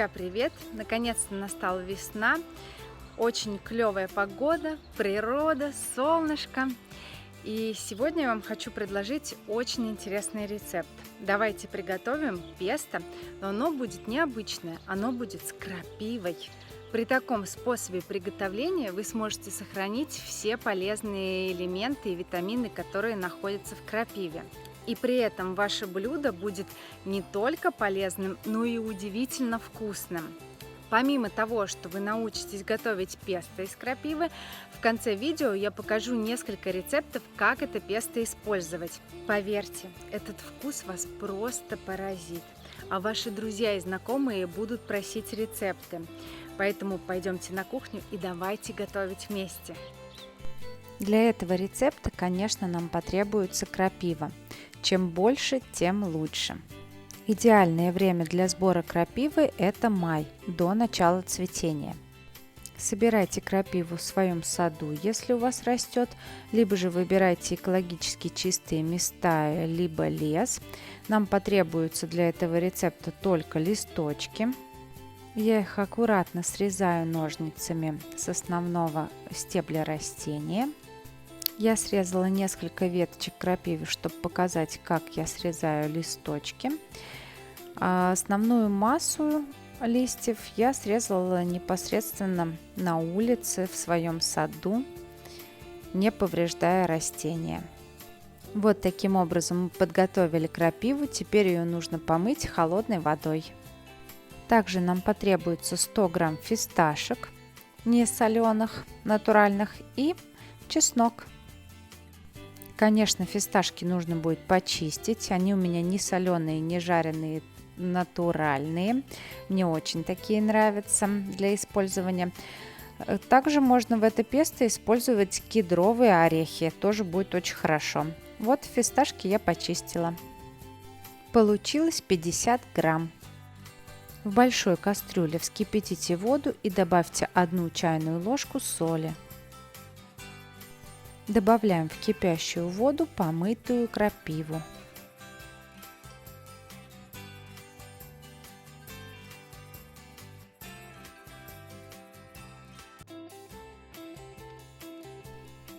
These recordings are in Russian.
Друзья, привет! Наконец-то настала весна, очень клевая погода, природа, солнышко. И сегодня я вам хочу предложить очень интересный рецепт. Давайте приготовим песто, но оно будет необычное, оно будет с крапивой. При таком способе приготовления вы сможете сохранить все полезные элементы и витамины, которые находятся в крапиве. И при этом ваше блюдо будет не только полезным, но и удивительно вкусным. Помимо того, что вы научитесь готовить песто из крапивы, в конце видео я покажу несколько рецептов, как это песто использовать. Поверьте, этот вкус вас просто поразит, а ваши друзья и знакомые будут просить рецепты. Поэтому пойдемте на кухню и давайте готовить вместе. Для этого рецепта, конечно, нам потребуется крапива. Чем больше, тем лучше. Идеальное время для сбора крапивы – это май, до начала цветения. Собирайте крапиву в своем саду, если у вас растет, либо же выбирайте экологически чистые места, либо лес. Нам потребуются для этого рецепта только листочки. Я их аккуратно срезаю ножницами с основного стебля растения. Я срезала несколько веточек крапивы, чтобы показать, как я срезаю листочки. А основную массу листьев я срезала непосредственно на улице, в своем саду, не повреждая растения. Вот таким образом мы подготовили крапиву, теперь ее нужно помыть холодной водой. Также нам потребуется 100 грамм фисташек, не соленых, натуральных, и чеснок. Конечно, фисташки нужно будет почистить, они у меня не соленые, не жареные, натуральные. Мне очень такие нравятся для использования. Также можно в это песто использовать кедровые орехи, тоже будет очень хорошо. Вот фисташки я почистила. Получилось 50 грамм. В большой кастрюле вскипятите воду и добавьте 1 чайную ложку соли. Добавляем в кипящую воду помытую крапиву.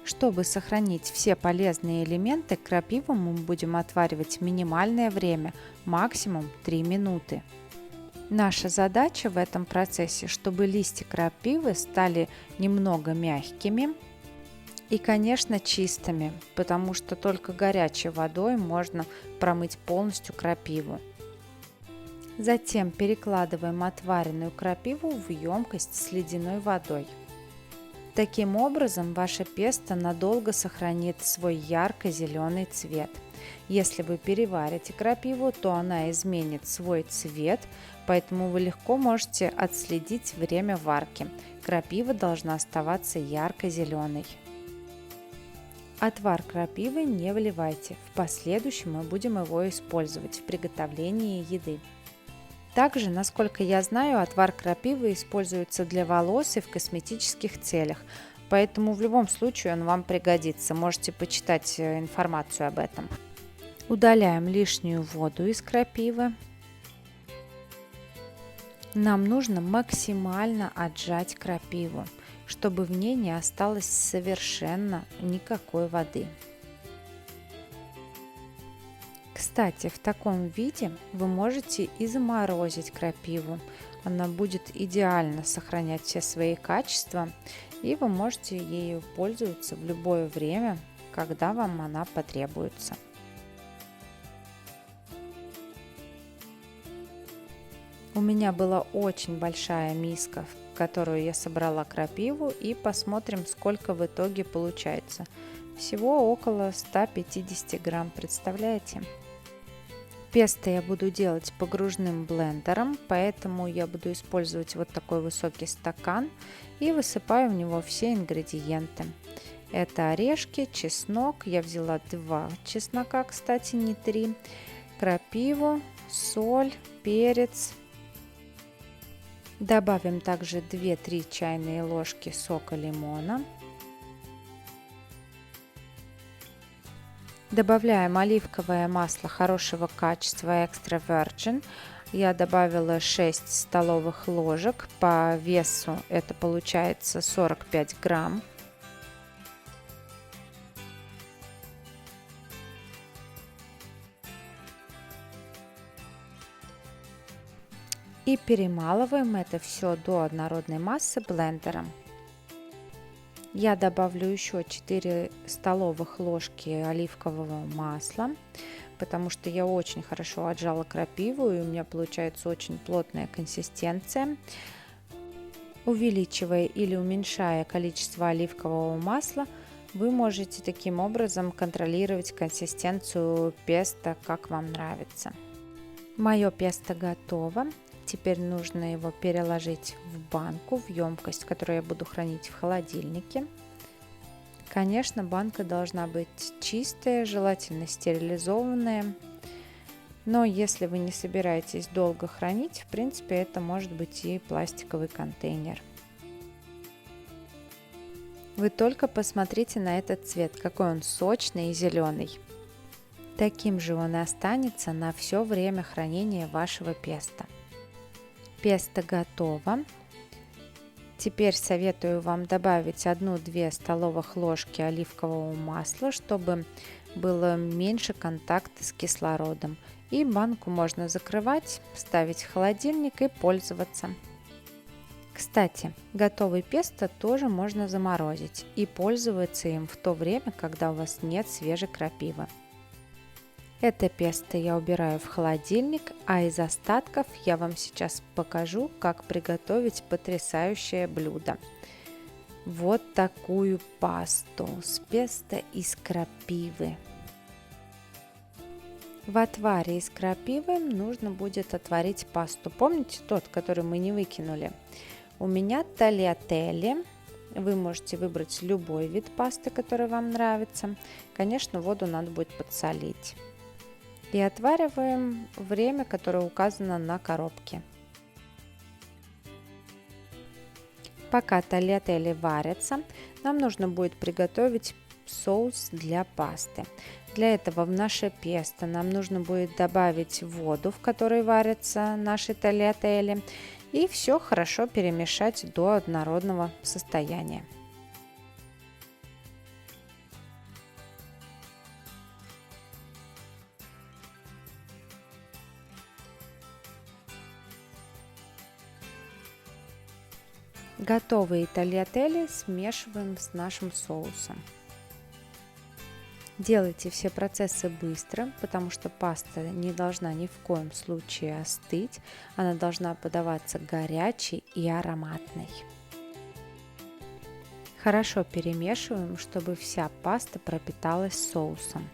Чтобы сохранить все полезные элементы, крапиву мы будем отваривать минимальное время, максимум 3 минуты. Наша задача в этом процессе, чтобы листья крапивы стали немного мягкими и, конечно, чистыми, потому что только горячей водой можно промыть полностью крапиву. Затем перекладываем отваренную крапиву в емкость с ледяной водой. Таким образом, ваше песто надолго сохранит свой ярко-зеленый цвет. Если вы переварите крапиву, то она изменит свой цвет, поэтому вы легко можете отследить время варки. Крапива должна оставаться ярко-зеленой. Отвар крапивы не вливайте, в последующем мы будем его использовать в приготовлении еды. Также, насколько я знаю, отвар крапивы используется для волос и в косметических целях, поэтому в любом случае он вам пригодится, можете почитать информацию об этом. Удаляем лишнюю воду из крапивы. Нам нужно максимально отжать крапиву, чтобы в ней не осталось совершенно никакой воды. Кстати, в таком виде вы можете и заморозить крапиву. Она будет идеально сохранять все свои качества, и вы можете ею пользоваться в любое время, когда вам она потребуется. У меня была очень большая миска, в которую я собрала крапиву, и посмотрим, сколько в итоге получается. Всего около 150 грамм, представляете? Песто я буду делать погружным блендером, поэтому я буду использовать вот такой высокий стакан и высыпаю в него все ингредиенты. Это орешки, чеснок, я взяла 2 чеснока, кстати, не 3, крапиву, соль, перец. Добавим также 2-3 чайные ложки сока лимона. Добавляем оливковое масло хорошего качества Extra Virgin. Я добавила 6 столовых ложек, по весу это получается 45 грамм. И перемалываем это все до однородной массы блендером. Я добавлю еще 4 столовых ложки оливкового масла, потому что я очень хорошо отжала крапиву, и у меня получается очень плотная консистенция. Увеличивая или уменьшая количество оливкового масла, вы можете таким образом контролировать консистенцию песто, как вам нравится. Мое песто готово. Теперь нужно его переложить в банку, в емкость, которую я буду хранить в холодильнике. Конечно, банка должна быть чистая, желательно стерилизованная. Но если вы не собираетесь долго хранить, в принципе, это может быть и пластиковый контейнер. Вы только посмотрите на этот цвет, какой он сочный и зеленый. Таким же он и останется на все время хранения вашего песто. Песто готово. Теперь советую вам добавить 1-2 столовых ложки оливкового масла, чтобы было меньше контакта с кислородом. И банку можно закрывать, ставить в холодильник и пользоваться. Кстати, готовый песто тоже можно заморозить и пользоваться им в то время, когда у вас нет свежей крапивы. Это песто я убираю в холодильник, а из остатков я вам сейчас покажу, как приготовить потрясающее блюдо. Вот такую пасту с песто из крапивы. В отваре из крапивы нужно будет отварить пасту. Помните тот, который мы не выкинули? У меня тальятели. Вы можете выбрать любой вид пасты, который вам нравится. Конечно, воду надо будет подсолить. И отвариваем время, которое указано на коробке. Пока тальятели варятся, нам нужно будет приготовить соус для пасты. Для этого в наше песто нам нужно будет добавить воду, в которой варятся наши тальятели, и все хорошо перемешать до однородного состояния. Готовые тальятели смешиваем с нашим соусом. Делайте все процессы быстро, потому что паста не должна ни в коем случае остыть. Она должна подаваться горячей и ароматной. Хорошо перемешиваем, чтобы вся паста пропиталась соусом.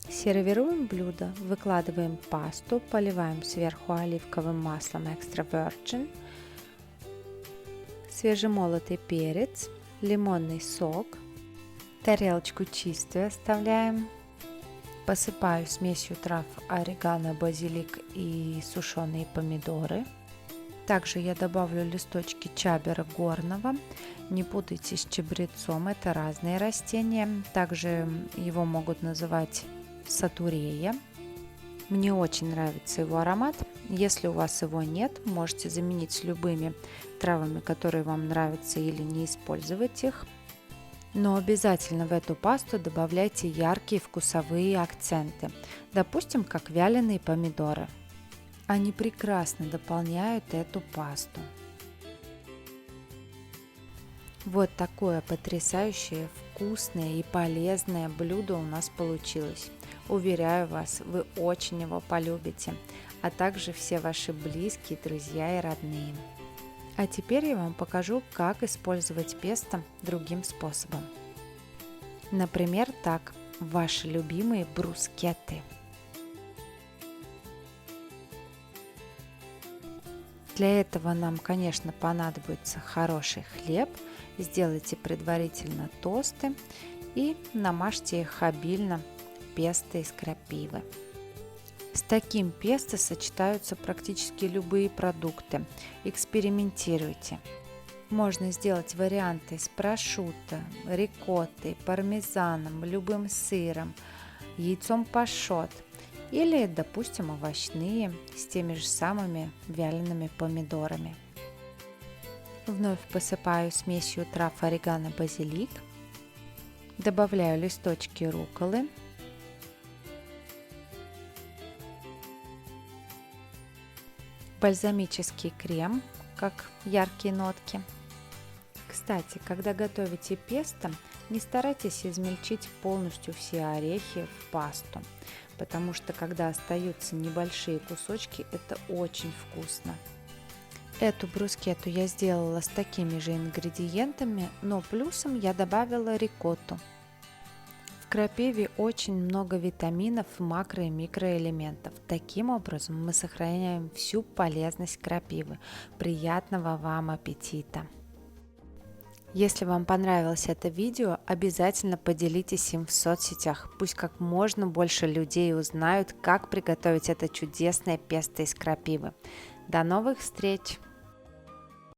Сервируем блюдо, выкладываем пасту, поливаем сверху оливковым маслом Extra Virgin, свежемолотый перец, лимонный сок, тарелочку чистую оставляем, посыпаю смесью трав орегано, базилик и сушеные помидоры. Также я добавлю листочки чабера горного, не путайте с чабрецом, это разные растения, также его могут называть сатурея. Мне очень нравится его аромат. Если у вас его нет, можете заменить любыми травами, которые вам нравятся, или не использовать их. Но обязательно в эту пасту добавляйте яркие вкусовые акценты, допустим, как вяленые помидоры. Они прекрасно дополняют эту пасту. Вот такое потрясающее, вкусное и полезное блюдо у нас получилось. Уверяю вас, вы очень его полюбите, а также все ваши близкие, друзья и родные. А теперь я вам покажу, как использовать песто другим способом. Например, так, ваши любимые брускетты. Для этого нам, конечно, понадобится хороший хлеб. Сделайте предварительно тосты и намажьте их обильно песто из крапивы. С таким песто сочетаются практически любые продукты. Экспериментируйте. Можно сделать варианты с прошутто, рикоттой, пармезаном, любым сыром, яйцом пашот или, допустим, овощные с теми же самыми вялеными помидорами. Вновь посыпаю смесью трав орегано, базилик, добавляю листочки рукколы, бальзамический крем, как яркие нотки. Кстати, когда готовите песто, не старайтесь измельчить полностью все орехи в пасту, потому что когда остаются небольшие кусочки, это очень вкусно. Эту брускетту я сделала с такими же ингредиентами, но плюсом я добавила рикотту. В крапиве очень много витаминов, макро- и микроэлементов. Таким образом мы сохраняем всю полезность крапивы. Приятного вам аппетита! Если вам понравилось это видео, обязательно поделитесь им в соцсетях. Пусть как можно больше людей узнают, как приготовить это чудесное песто из крапивы. До новых встреч!